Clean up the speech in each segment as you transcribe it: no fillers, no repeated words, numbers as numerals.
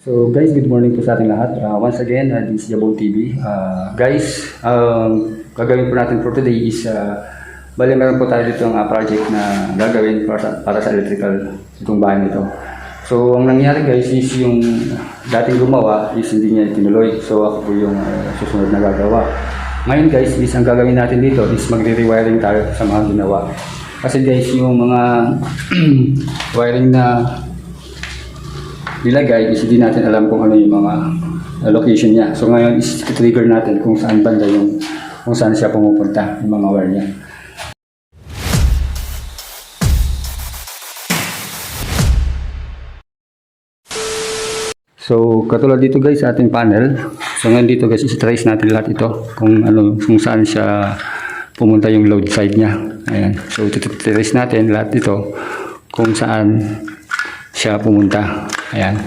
So guys, good morning po sa ating lahat. Once again, this is Jabon TV. Guys, gagawin po natin for today is, bali meron po tayo dito ang project na gagawin para sa electrical itong bahay nito. So ang nangyari guys is yung dating gumawa is hindi niya tinuloy. So ako po yung susunod na gagawa. Ngayon guys, ang gagawin natin dito is magre-rewiring tayo sa mga ginawa. Kasi guys, yung mga wiring na nilagay is hindi natin alam kung ano yung mga location niya. So ngayon is trigger natin kung saan banda kung saan siya pumupunta, yung mga wire niya. So katulad dito guys sa ating panel. So ngayon dito guys, i-trace natin lahat ito kung saan siya pumunta yung load side niya. Ayan. So i-trace natin lahat ito kung saan siya pumunta. Ayan.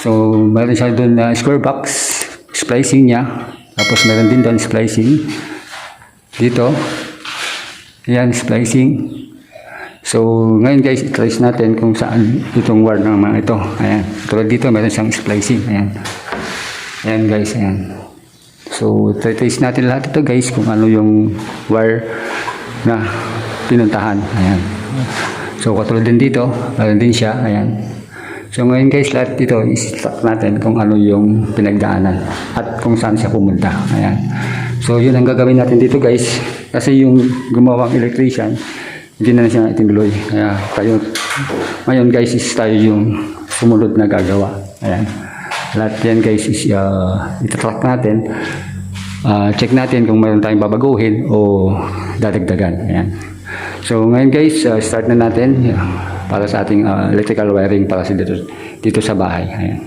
So meron siya doon na square box splicing niya. Tapos meron din doon splicing dito. Ayan, splicing. So ngayon guys, i-trace natin kung saan itong wire ng mga ito. Ayan. Tulad dito meron siyang splicing. Ayan. Ayan guys, ayan. So i-trace natin lahat ito guys kung ano yung wire na pinuntahan. Ayan. So katulad din dito, meron din siya. Ayan. So ngayon guys, lahat dito i-track natin kung ano yung pinagdaanan at kung saan siya pumunta. Ayan. So yun ang gagawin natin dito guys. Kasi yung gumawang electrician, hindi na siya itinuloy. Kaya tayo, ngayon guys, is tayo yung sumunod na gagawa. Ayan. Lahat yan guys is itatrack natin. Check natin kung mayroon tayong babaguhin o dadagdagan. Ayan. So ngayon guys, start na natin para sa ating electrical wiring para dito sa bahay. Ayan.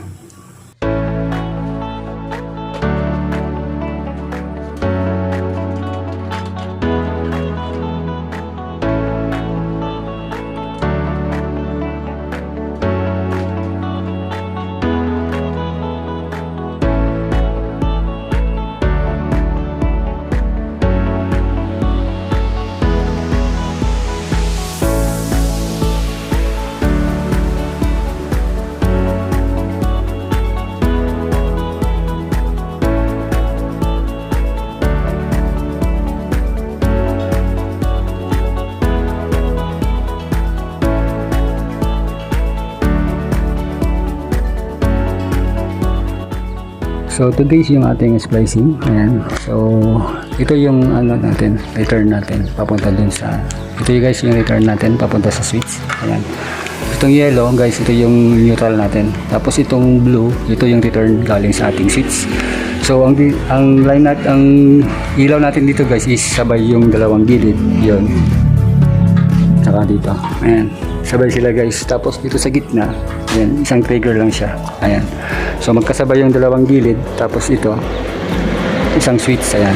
So today is yung ating splicing. Ayan. So ito yung natin, return natin papunta dun sa, ito yung guys yung return natin papunta sa switch. Ayan. Itong yellow guys, ito yung neutral natin. Tapos itong blue, ito yung return galing sa ating switch. So ang line ang ilaw natin dito guys is sabay yung dalawang gilid. Yun. Saka dito. Ayan. Sabay sila guys. Tapos dito sa gitna, ayan, isang trigger lang siya. Ayan. So magkasabay yung dalawang gilid. Tapos ito, isang switch. Ayan.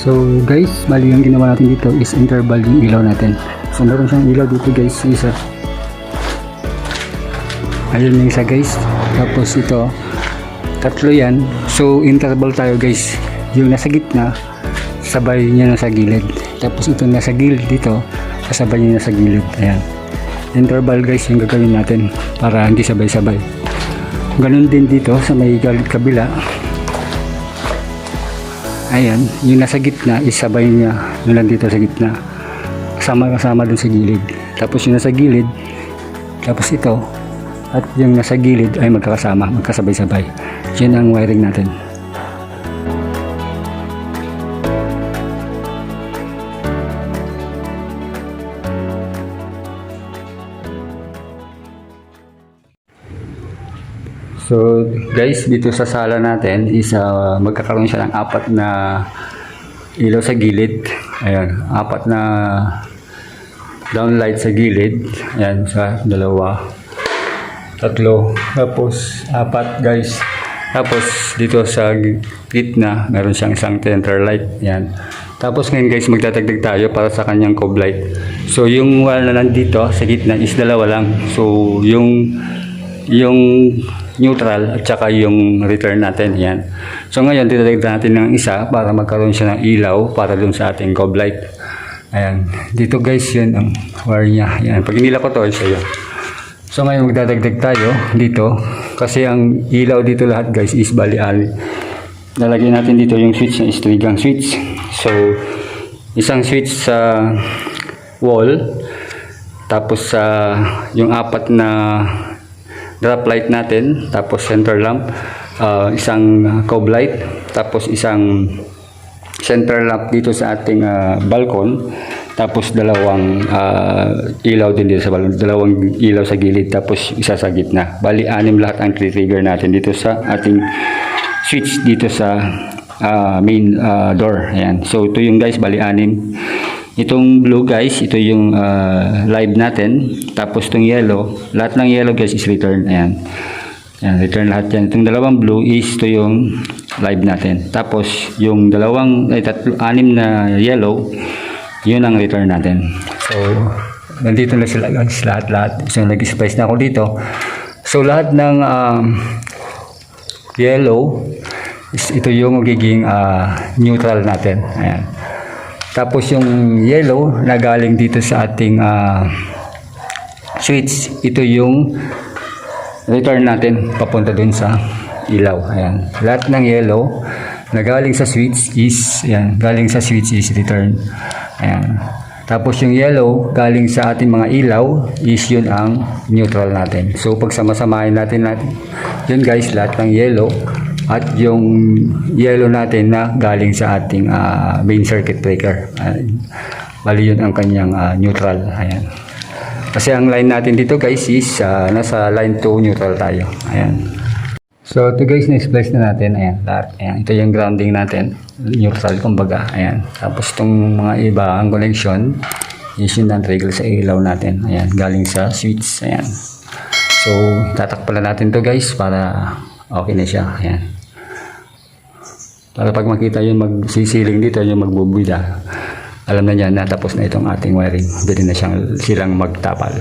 So guys, bali yung ginawa natin dito is interval yung ilaw natin. So meron siyang ilaw dito guys, isa. Ayun yung isa guys. Tapos ito, tatlo yan. So interval tayo guys. Yung nasa gitna, sabay niya nasa gilid. Tapos ito nasa gilid dito, kasabay niya nasa gilid. Ayan. Interval guys yung gagawin natin para hindi sabay-sabay. Ganun din dito sa may kabila. Ayan, yung nasa gitna, isabay niya yung nandito sa gitna. Kasama dun sa gilid. Tapos yung nasa gilid, tapos ito, at yung nasa gilid ay magkasabay-sabay. Yan ang wiring natin. So guys, dito sa sala natin is magkakaroon siya ng 4 na ilaw sa gilid. Ayan, 4 na downlight sa gilid. Ayan, sa 2, 3, tapos 4 guys Tapos dito sa gitna, meron siyang isang center light. Yan. Tapos ngayon guys, magdadagdag tayo para sa kanyang cob light. So yung wala na nandito sa gitna is dalawa lang. So yung neutral at saka yung return natin. Yan. So ngayon, didagdag natin ng isa para magkaroon siya ng ilaw para dun sa ating cob light. Ayan. Dito guys, yun ang wire niya. Ayan. Pag inila ko to, isa yun. So ngayon, magdadagdag tayo dito. Kasi ang ilaw dito lahat guys is bali-ali. Lalagyan natin dito yung switch na is 3-gang switch. So, isang switch sa wall. Tapos sa yung apat na drop light natin. Tapos center lamp. Isang cob light. Tapos isang center lamp dito sa ating balcon. Tapos dalawang ilaw din dito sa balcon. Dalawang ilaw sa gilid. Tapos isa sa gitna. Bali, 6 lahat ang trigger natin dito sa ating switch dito sa main door. Ayan. So ito yung guys, bali 6. Itong blue guys, ito yung live natin. Tapos itong yellow, lahat ng yellow guys is return. Ayan. Ayan, return lahat yan. Itong dalawang blue is ito yung live natin. Tapos yung dalawang 6 na yellow, yun ang return natin. So nandito na sila guys, lahat. So nag-splice na ako dito. So lahat ng yellow, ito yung magiging neutral natin. Ayan. Tapos yung yellow na galing dito sa ating switch, ito yung return natin papunta dun sa ilaw. Ayan. Lahat ng yellow na galing sa switch is, ayan, galing sa switch is return. Ayan. Tapos yung yellow galing sa ating mga ilaw is yun ang neutral natin. So pag sama-samahin natin yun guys, lahat ng yellow at yung yellow natin na galing sa ating main circuit breaker. Bali yun ang kanyang neutral. Ayan. Kasi ang line natin dito guys is nasa line 2 neutral tayo. Ayan. So ito guys, na-splice na natin. Ayan, lahat. Ayan. Ito yung grounding natin. Neutral kumbaga. Ayan. Tapos itong mga iba ang connection is yun ang trigger sa ilaw natin. Ayan. Galing sa switch. Ayan. So tatakpan na natin to guys para okay na siya. Ayan. Para pag makita yung magsisiling dito, yung magbubuda, alam na niya na tapos na itong ating wiring. Pwede na silang magtapal.